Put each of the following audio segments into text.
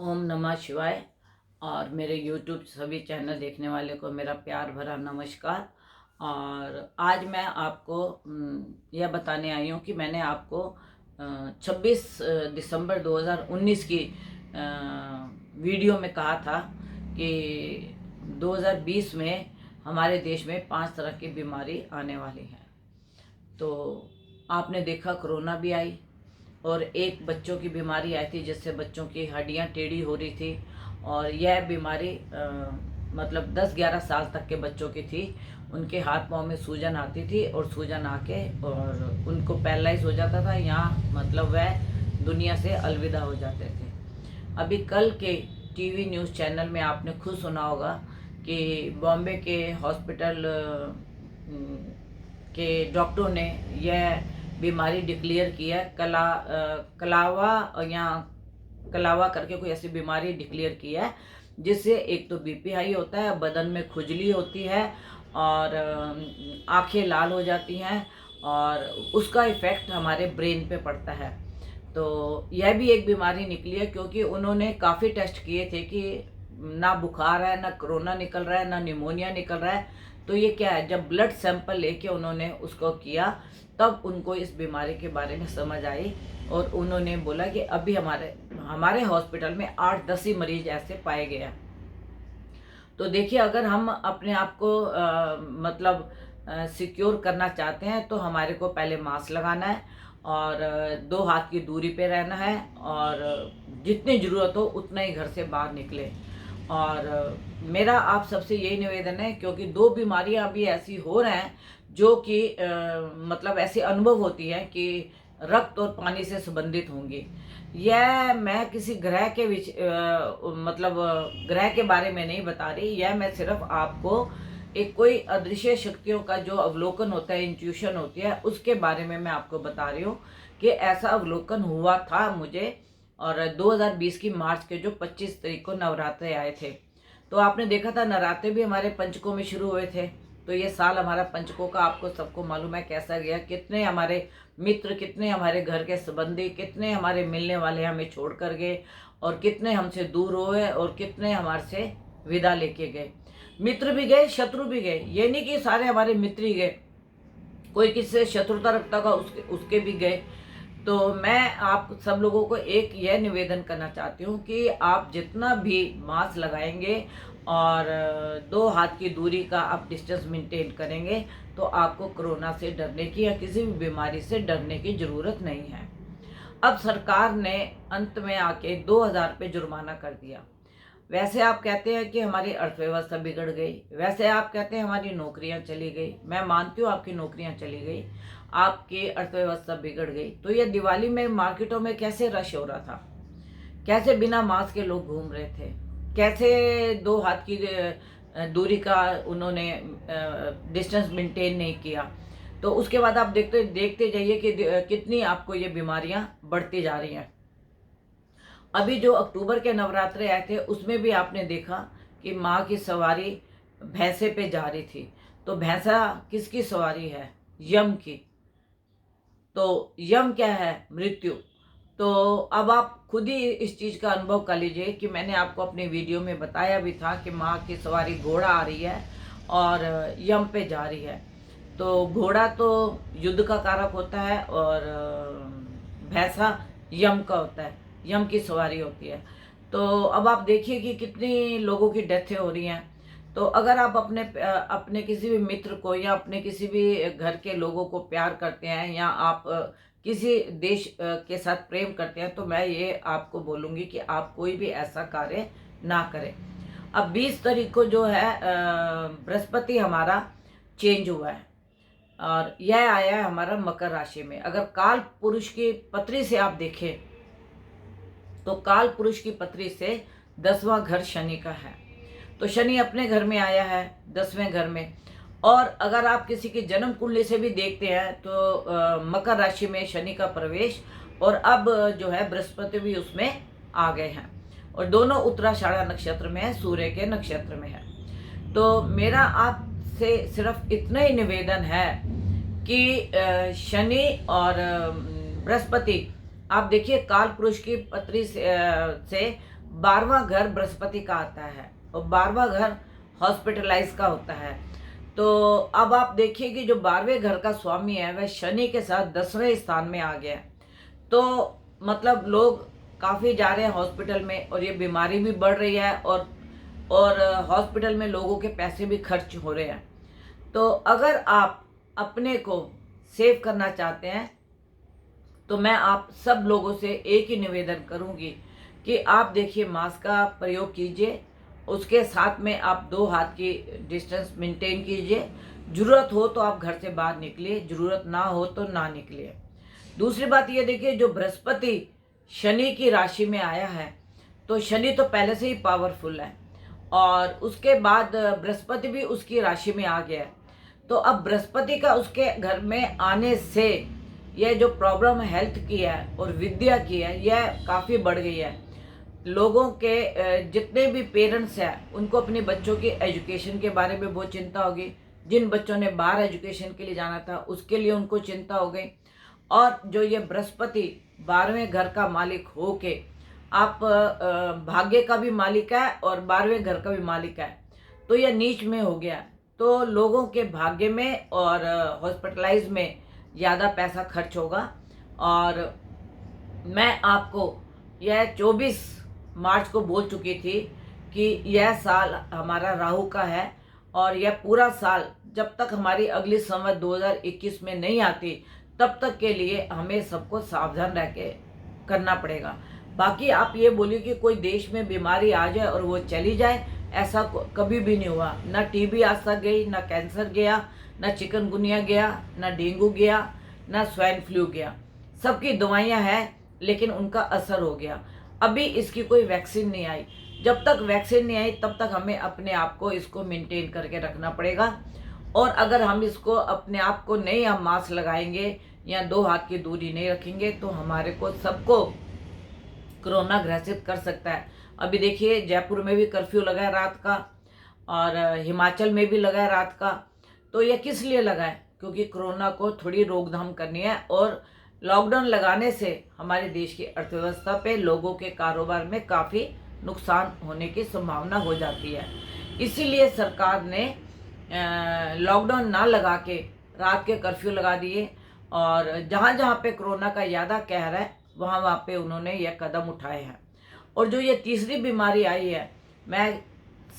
ओम नमः शिवाय। और मेरे YouTube सभी चैनल देखने वाले को मेरा प्यार भरा नमस्कार। और आज मैं आपको यह बताने आई हूँ कि मैंने आपको 26 दिसंबर 2019 की वीडियो में कहा था कि 2020 में हमारे देश में 5 तरह की बीमारी आने वाली है। तो आपने देखा कोरोना भी आई और एक बच्चों की बीमारी आई थी जिससे बच्चों की हड्डियां टेढ़ी हो रही थी। और यह बीमारी मतलब 10-11 साल तक के बच्चों की थी। उनके हाथ पाँव में सूजन आती थी और सूजन आके और उनको पैरालाइज हो जाता था, यहाँ मतलब वह दुनिया से अलविदा हो जाते थे। अभी कल के टीवी न्यूज़ चैनल में आपने खुद सुना होगा कि बॉम्बे के हॉस्पिटल के डॉक्टरों ने यह बीमारी डिक्लेयर की है। कलावा या कलावा करके कोई ऐसी बीमारी डिक्लेयर की है जिससे एक तो बीपी हाई होता है, बदन में खुजली होती है और आंखें लाल हो जाती हैं और उसका इफ़ेक्ट हमारे ब्रेन पे पड़ता है। तो यह भी एक बीमारी निकली है क्योंकि उन्होंने काफ़ी टेस्ट किए थे कि ना बुखार है, ना कोरोना निकल रहा है, ना निमोनिया निकल रहा है। तो ये क्या है, जब ब्लड सैंपल लेके उन्होंने उसको किया तब उनको इस बीमारी के बारे में समझ आई और उन्होंने बोला कि अभी हमारे हमारे हॉस्पिटल में 8-10 ही मरीज ऐसे पाए गए हैं। तो देखिए, अगर हम अपने आप को मतलब सिक्योर करना चाहते हैं तो हमारे को पहले मास्क लगाना है और 2 हाथ की दूरी पे रहना है और जितनी ज़रूरत हो उतना ही घर से बाहर निकले। और मेरा आप सबसे यही निवेदन है क्योंकि 2 बीमारियां अभी ऐसी हो रहे हैं जो कि मतलब ऐसी अनुभव होती है कि रक्त और पानी से संबंधित होंगी। यह मैं किसी ग्रह के मतलब ग्रह के बारे में नहीं बता रही। यह मैं सिर्फ आपको एक कोई अदृश्य शक्तियों का जो अवलोकन होता है, इंट्यूशन होती है, उसके बारे में मैं आपको बता रही हूँ कि ऐसा अवलोकन हुआ था मुझे। और 2020 की मार्च के जो 25 तारीख को नवरात्रे आए थे, तो आपने देखा था नवरात्रे भी हमारे पंचकों में शुरू हुए थे। तो ये साल हमारा पंचकों का आपको सबको मालूम है कैसा गया। कितने हमारे मित्र, कितने हमारे घर के संबंधी, कितने हमारे मिलने वाले हमें छोड़ कर गए और कितने हमसे दूर हुए और कितने हमारे से विदा लेके गए। मित्र भी गए, शत्रु भी गए। ये नहीं कि सारे हमारे मित्र ही गए, कोई किससे शत्रुता रखता था उसके भी गए। तो मैं आप सब लोगों को एक यह निवेदन करना चाहती हूँ कि आप जितना भी मास्क लगाएंगे और 2 हाथ की दूरी का आप डिस्टेंस मेंटेन करेंगे तो आपको कोरोना से डरने की या किसी भी बीमारी से डरने की ज़रूरत नहीं है। अब सरकार ने अंत में आके 2000 पे जुर्माना कर दिया। वैसे आप कहते हैं कि हमारी अर्थव्यवस्था बिगड़ गई, वैसे आप कहते हैं हमारी नौकरियां चली गई। मैं मानती हूँ आपकी नौकरियां चली गई, आपकी अर्थव्यवस्था बिगड़ गई। तो ये दिवाली में मार्केटों में कैसे रश हो रहा था, कैसे बिना मास्क के लोग घूम रहे थे, कैसे 2 हाथ की दूरी का उन्होंने डिस्टेंस मेंटेन नहीं किया। तो उसके बाद आप देखते जाइए कि कितनी आपको ये बीमारियां बढ़ती जा रही हैं। अभी जो अक्टूबर के नवरात्रे आए थे उसमें भी आपने देखा कि माँ की सवारी भैंसे पे जा रही थी। तो भैंसा किसकी सवारी है? यम की। तो यम क्या है? मृत्यु। तो अब आप खुद ही इस चीज़ का अनुभव कर लीजिए कि मैंने आपको अपनी वीडियो में बताया भी था कि माँ की सवारी घोड़ा आ रही है और यम पे जा रही है। तो घोड़ा तो युद्ध का कारक होता है और भैंसा यम का होता है, यम की सवारी होती है। तो अब आप देखिए कि कितनी लोगों की डेथें हो रही हैं। तो अगर आप अपने किसी भी मित्र को या अपने किसी भी घर के लोगों को प्यार करते हैं या आप किसी देश के साथ प्रेम करते हैं तो मैं ये आपको बोलूँगी कि आप कोई भी ऐसा कार्य ना करें। अब 20 तारीख को जो है बृहस्पति हमारा चेंज हुआ है और यह आया है हमारा मकर राशि में। अगर काल पुरुष की पत्री से आप देखें तो काल पुरुष की पत्री से 10वां घर शनि का है। तो शनि अपने घर में आया है 10वें घर में। और अगर आप किसी की जन्म कुंडली से भी देखते हैं तो मकर राशि में शनि का प्रवेश और अब जो है बृहस्पति भी उसमें आ गए हैं और दोनों उत्तराषाढ़ा नक्षत्र में है, सूर्य के नक्षत्र में है। तो मेरा आपसे सिर्फ इतना ही निवेदन है कि शनि और बृहस्पति, आप देखिए काल पुरुष की पत्री से 12वां घर बृहस्पति का आता है और 12वां घर हॉस्पिटलाइज का होता है। तो अब आप देखिए कि जो 12वें घर का स्वामी है वह शनि के साथ 10वें स्थान में आ गया है। तो मतलब लोग काफ़ी जा रहे हैं हॉस्पिटल में और ये बीमारी भी बढ़ रही है और हॉस्पिटल में लोगों के पैसे भी खर्च हो रहे हैं। तो अगर आप अपने को सेव करना चाहते हैं तो मैं आप सब लोगों से एक ही निवेदन करूंगी कि आप देखिए मास्क का प्रयोग कीजिए, उसके साथ में आप 2 हाथ की डिस्टेंस मेंटेन कीजिए। ज़रूरत हो तो आप घर से बाहर निकलिए, ज़रूरत ना हो तो ना निकलिए। दूसरी बात ये देखिए, जो बृहस्पति शनि की राशि में आया है, तो शनि तो पहले से ही पावरफुल है और उसके बाद बृहस्पति भी उसकी राशि में आ गया है। तो अब बृहस्पति का उसके घर में आने से यह जो प्रॉब्लम हेल्थ की है और विद्या की है, यह काफ़ी बढ़ गई है। लोगों के जितने भी पेरेंट्स हैं उनको अपने बच्चों की एजुकेशन के बारे में बहुत चिंता होगी। जिन बच्चों ने बाहर एजुकेशन के लिए जाना था उसके लिए उनको चिंता हो गई। और जो ये बृहस्पति 12वें घर का मालिक हो के आप भाग्य का भी मालिक है और 12वें घर का भी मालिक है, तो यह नीच में हो गया। तो लोगों के भाग्य में और हॉस्पिटलाइज में ज़्यादा पैसा खर्च होगा। और मैं आपको यह 24 मार्च को बोल चुकी थी कि यह साल हमारा राहु का है और यह पूरा साल जब तक हमारी अगली संवत 2021 में नहीं आती तब तक के लिए हमें सबको सावधान रह के करना पड़ेगा। बाकी आप ये बोलिए कि कोई देश में बीमारी आ जाए और वो चली जाए, ऐसा कभी भी नहीं हुआ। ना टीबी आज तक गई, ना कैंसर गया, ना चिकनगुनिया गया, ना डेंगू गया, ना स्वाइन फ्लू गया। सबकी दवाइयाँ हैं लेकिन उनका असर हो गया। अभी इसकी कोई वैक्सीन नहीं आई। जब तक वैक्सीन नहीं आई तब तक हमें अपने आप को इसको मेंटेन करके रखना पड़ेगा। और अगर हम इसको अपने आप को नहीं हम मास्क लगाएंगे या 2 हाथ की दूरी नहीं रखेंगे तो हमारे को सबको कोरोना ग्रसित कर सकता है। अभी देखिए जयपुर में भी कर्फ्यू लगा है रात का और हिमाचल में भी लगा है रात का। तो यह किस लिए लगा है? क्योंकि कोरोना को थोड़ी रोकथाम करनी है और लॉकडाउन लगाने से हमारे देश की अर्थव्यवस्था पे, लोगों के कारोबार में काफ़ी नुकसान होने की संभावना हो जाती है। इसीलिए सरकार ने लॉकडाउन ना लगा के रात के कर्फ्यू लगा दिए और जहाँ जहाँ पे कोरोना का ज़्यादा कहर है वहाँ वहाँ पे उन्होंने यह कदम उठाए हैं। और जो ये तीसरी बीमारी आई है, मैं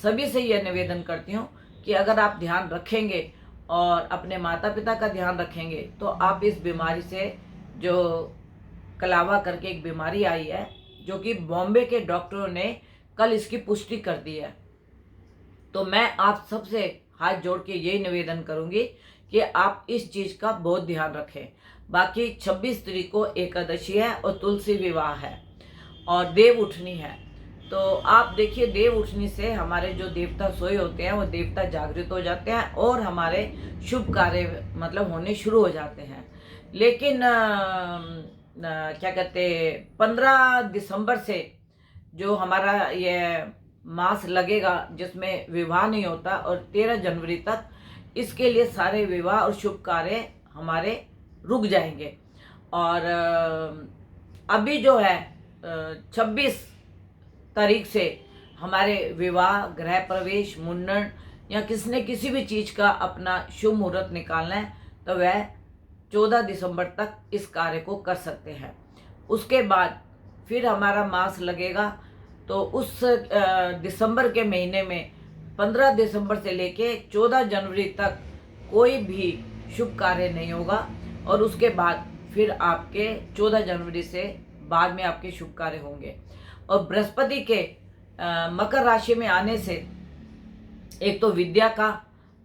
सभी से यह निवेदन करती हूँ कि अगर आप ध्यान रखेंगे और अपने माता पिता का ध्यान रखेंगे तो आप इस बीमारी से, जो कलावा करके एक बीमारी आई है जो कि बॉम्बे के डॉक्टरों ने कल इसकी पुष्टि कर दी है, तो मैं आप सबसे हाथ जोड़ के यही निवेदन करूंगी कि आप इस चीज़ का बहुत ध्यान रखें। बाकी 26 तारीख को एकादशी है और तुलसी विवाह है और देव उठनी है। तो आप देखिए देव उठनी से हमारे जो देवता सोए होते हैं वो देवता जागृत हो जाते हैं और हमारे शुभ कार्य मतलब होने शुरू हो जाते हैं। लेकिन क्या कहते 15 दिसंबर से जो हमारा ये मास लगेगा जिसमें विवाह नहीं होता और 13 जनवरी तक इसके लिए सारे विवाह और शुभ कार्य हमारे रुक जाएंगे। और अभी जो है 26 तारीख से हमारे विवाह, गृह प्रवेश, मुंडन या किसने किसी भी चीज़ का अपना शुभ मुहूर्त निकालना है तो वह 14 दिसंबर तक इस कार्य को कर सकते हैं। उसके बाद फिर हमारा मास लगेगा तो उस दिसंबर के महीने में 15 दिसंबर से लेके 14 जनवरी तक कोई भी शुभ कार्य नहीं होगा और उसके बाद फिर आपके 14 जनवरी से बाद में आपके शुभ कार्य होंगे। और बृहस्पति के मकर राशि में आने से एक तो विद्या का,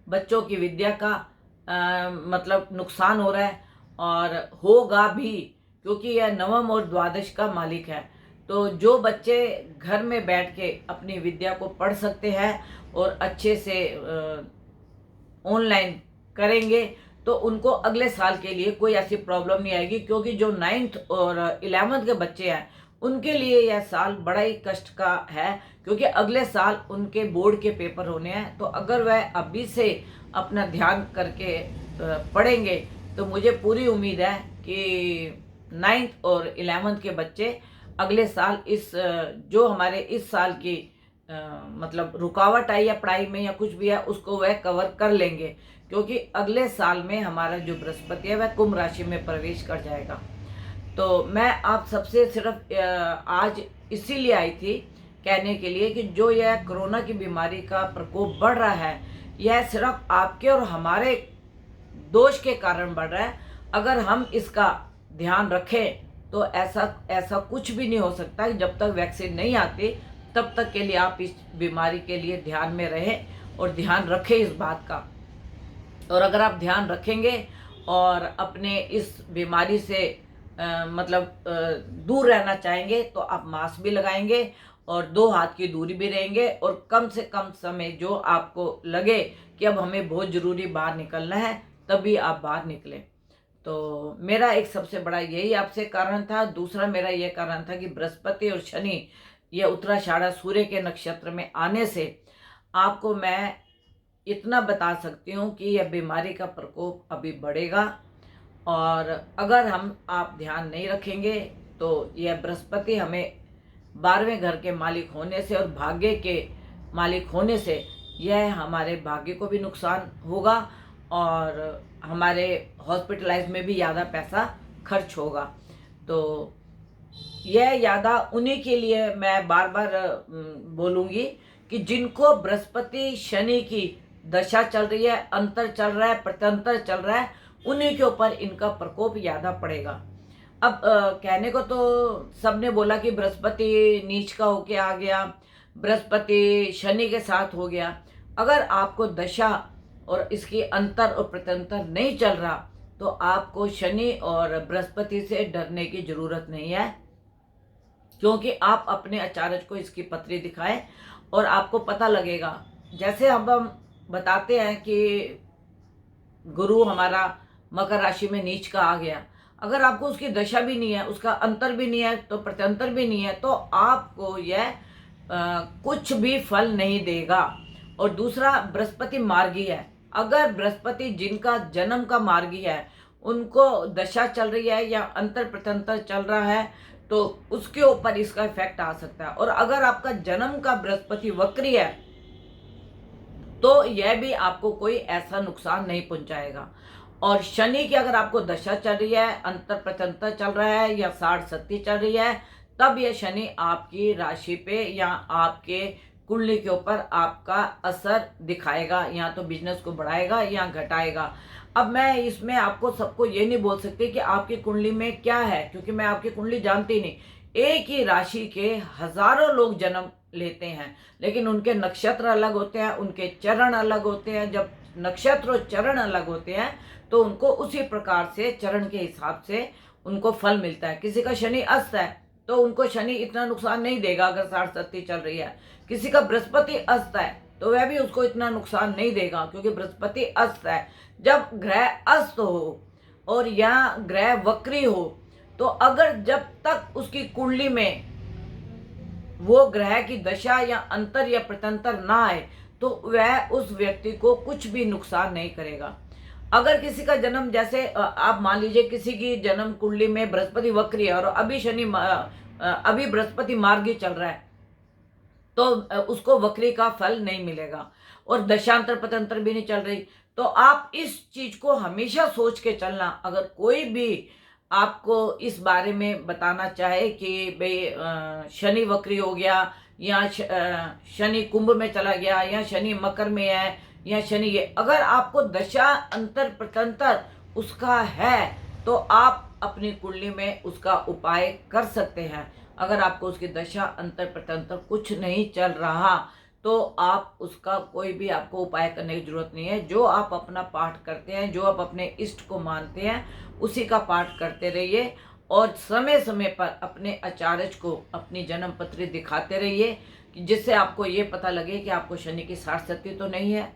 बच्चों की विद्या का मतलब नुकसान हो रहा है और होगा भी क्योंकि यह नवम और द्वादश का मालिक है। तो जो बच्चे घर में बैठ के अपनी विद्या को पढ़ सकते हैं और अच्छे से ऑनलाइन करेंगे तो उनको अगले साल के लिए कोई ऐसी प्रॉब्लम नहीं आएगी। क्योंकि जो 9th और 11th के बच्चे हैं उनके लिए यह साल बड़ा ही कष्ट का है क्योंकि अगले साल उनके बोर्ड के पेपर होने हैं। तो अगर वह अभी से अपना ध्यान करके पढ़ेंगे तो मुझे पूरी उम्मीद है कि 9th और 11th के बच्चे अगले साल जो हमारे इस साल की मतलब रुकावट आई है पढ़ाई में या कुछ भी है, उसको वह कवर कर लेंगे, क्योंकि अगले साल में हमारा जो बृहस्पति है वह कुंभ राशि में प्रवेश कर जाएगा। तो मैं आप सबसे सिर्फ आज इसीलिए आई थी कहने के लिए कि जो यह कोरोना की बीमारी का प्रकोप बढ़ रहा है, यह सिर्फ आपके और हमारे दोष के कारण बढ़ रहा है। अगर हम इसका ध्यान रखें तो ऐसा कुछ भी नहीं हो सकता कि जब तक वैक्सीन नहीं आती तब तक के लिए आप इस बीमारी के लिए ध्यान में रहें और ध्यान रखें इस बात का। और अगर आप ध्यान रखेंगे और अपने इस बीमारी से दूर रहना चाहेंगे तो आप मास्क भी लगाएंगे और 2 हाथ की दूरी भी रहेंगे, और कम से कम समय जो आपको लगे कि अब हमें बहुत ज़रूरी बाहर निकलना है तभी आप बाहर निकलें। तो मेरा एक सबसे बड़ा यही आपसे कारण था। दूसरा मेरा ये कारण था कि बृहस्पति और शनि ये उत्तराषाढ़ा सूर्य के नक्षत्र में आने से आपको मैं इतना बता सकती हूँ कि यह बीमारी का प्रकोप अभी बढ़ेगा, और अगर आप ध्यान नहीं रखेंगे तो यह बृहस्पति हमें 12वें घर के मालिक होने से और भाग्य के मालिक होने से यह हमारे भाग्य को भी नुकसान होगा और हमारे हॉस्पिटलाइज में भी ज़्यादा पैसा खर्च होगा। तो यह ज़्यादा उन्हीं के लिए मैं बार बार बोलूँगी कि जिनको बृहस्पति शनि की दशा चल रही है, अंतर चल रहा है, प्रत्यंतर चल रहा है, उन्हीं के ऊपर इनका प्रकोप ज़्यादा पड़ेगा। अब कहने को तो सबने बोला कि बृहस्पति नीच का होके आ गया, बृहस्पति शनि के साथ हो गया। अगर आपको दशा और इसकी अंतर और प्रत्यंतर नहीं चल रहा तो आपको शनि और बृहस्पति से डरने की ज़रूरत नहीं है, क्योंकि आप अपने आचार्य को इसकी पत्री दिखाएं और आपको पता लगेगा। जैसे हम बताते हैं कि गुरु हमारा मकर राशि में नीच का आ गया, अगर आपको उसकी दशा भी नहीं है, उसका अंतर भी नहीं है, तो प्रत्यंतर भी नहीं है, तो आपको यह कुछ भी फल नहीं देगा। और दूसरा, बृहस्पति मार्गी है। अगर बृहस्पति जिनका जन्म का मार्गी है उनको दशा चल रही है या अंतर प्रत्यंतर चल रहा है तो उसके ऊपर इसका इफेक्ट आ सकता है। और अगर आपका जन्म का बृहस्पति वक्री है तो यह भी आपको कोई ऐसा नुकसान नहीं पहुंचाएगा। और शनि की अगर आपको दशा चल रही है, अंतर प्रत्यंतर चल रहा है या 60-70 चल रही है, तब यह शनि आपकी राशि पे या आपके कुंडली के ऊपर आपका असर दिखाएगा, या तो बिजनेस को बढ़ाएगा या घटाएगा। अब मैं इसमें आपको सबको ये नहीं बोल सकती कि आपकी कुंडली में क्या है, क्योंकि मैं आपकी कुंडली जानती नहीं। एक ही राशि के हजारों लोग जन्म लेते हैं, लेकिन उनके नक्षत्र अलग होते हैं, उनके चरण अलग होते हैं। जब नक्षत्र और चरण अलग होते हैं तो उनको उसी प्रकार से चरण के हिसाब से उनको फल मिलता है। किसी का शनि अस्त है तो उनको शनि इतना नुकसान नहीं देगा अगर 60-70 चल रही है। किसी का बृहस्पति अस्त है तो वह भी उसको इतना नुकसान नहीं देगा, क्योंकि बृहस्पति अस्त है। जब ग्रह अस्त हो और या ग्रह वक्री हो तो अगर जब तक उसकी कुंडली में वो ग्रह की दशा या अंतर या प्रत्यंतर ना आए तो वह उस व्यक्ति को कुछ भी नुकसान नहीं करेगा। अगर किसी का जन्म, जैसे आप मान लीजिए किसी की जन्म कुंडली में बृहस्पति वक्री है और अभी बृहस्पति मार्गी चल रहा है तो उसको वक्री का फल नहीं मिलेगा और दशांतर पतंतर भी नहीं चल रही। तो आप इस चीज को हमेशा सोच के चलना। अगर कोई भी आपको इस बारे में बताना चाहे कि भाई शनि वक्री हो गया या शनि कुंभ में चला गया या शनि मकर में है या शनि ये, अगर आपको दशा अंतर प्रत्यंतर उसका है तो आप अपनी कुंडली में उसका उपाय कर सकते हैं। अगर आपको उसकी दशा अंतर प्रत्यंतर कुछ नहीं चल रहा तो आप उसका कोई भी आपको उपाय करने की जरूरत नहीं है। जो आप अपना पाठ करते हैं, जो आप अपने इष्ट को मानते हैं, उसी का पाठ करते रहिए और समय समय पर अपने आचार्य को अपनी जन्म पत्री दिखाते रहिए, जिससे आपको ये पता लगे कि आपको शनि की 60-70 तो नहीं है,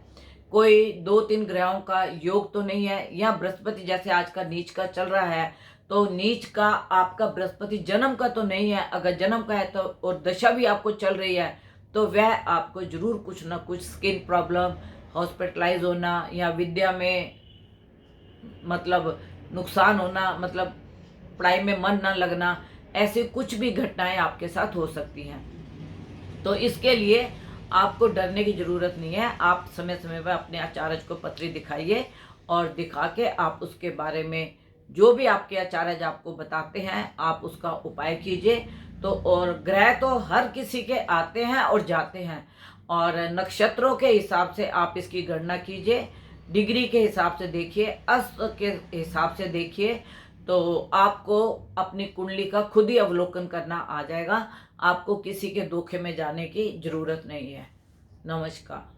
कोई 2-3 ग्रहों का योग तो नहीं है, या बृहस्पति जैसे आज का नीच का चल रहा है तो नीच का आपका बृहस्पति जन्म का तो नहीं है। अगर जन्म का है तो और दशा भी आपको चल रही है तो वह आपको जरूर कुछ ना कुछ स्किन प्रॉब्लम, हॉस्पिटलाइज होना या विद्या में नुकसान होना, पढ़ाई में मन ना लगना, ऐसी कुछ भी घटनाएं आपके साथ हो सकती हैं। तो इसके लिए आपको डरने की ज़रूरत नहीं है। आप समय समय पर अपने आचार्य को पत्री दिखाइए और दिखा के आप उसके बारे में जो भी आपके आचार्य आपको बताते हैं आप उसका उपाय कीजिए। तो और ग्रह तो हर किसी के आते हैं और जाते हैं, और नक्षत्रों के हिसाब से आप इसकी गणना कीजिए, डिग्री के हिसाब से देखिए, अस्त के हिसाब से देखिए, तो आपको अपनी कुंडली का खुद ही अवलोकन करना आ जाएगा। आपको किसी के धोखे में जाने की ज़रूरत नहीं है। नमस्कार।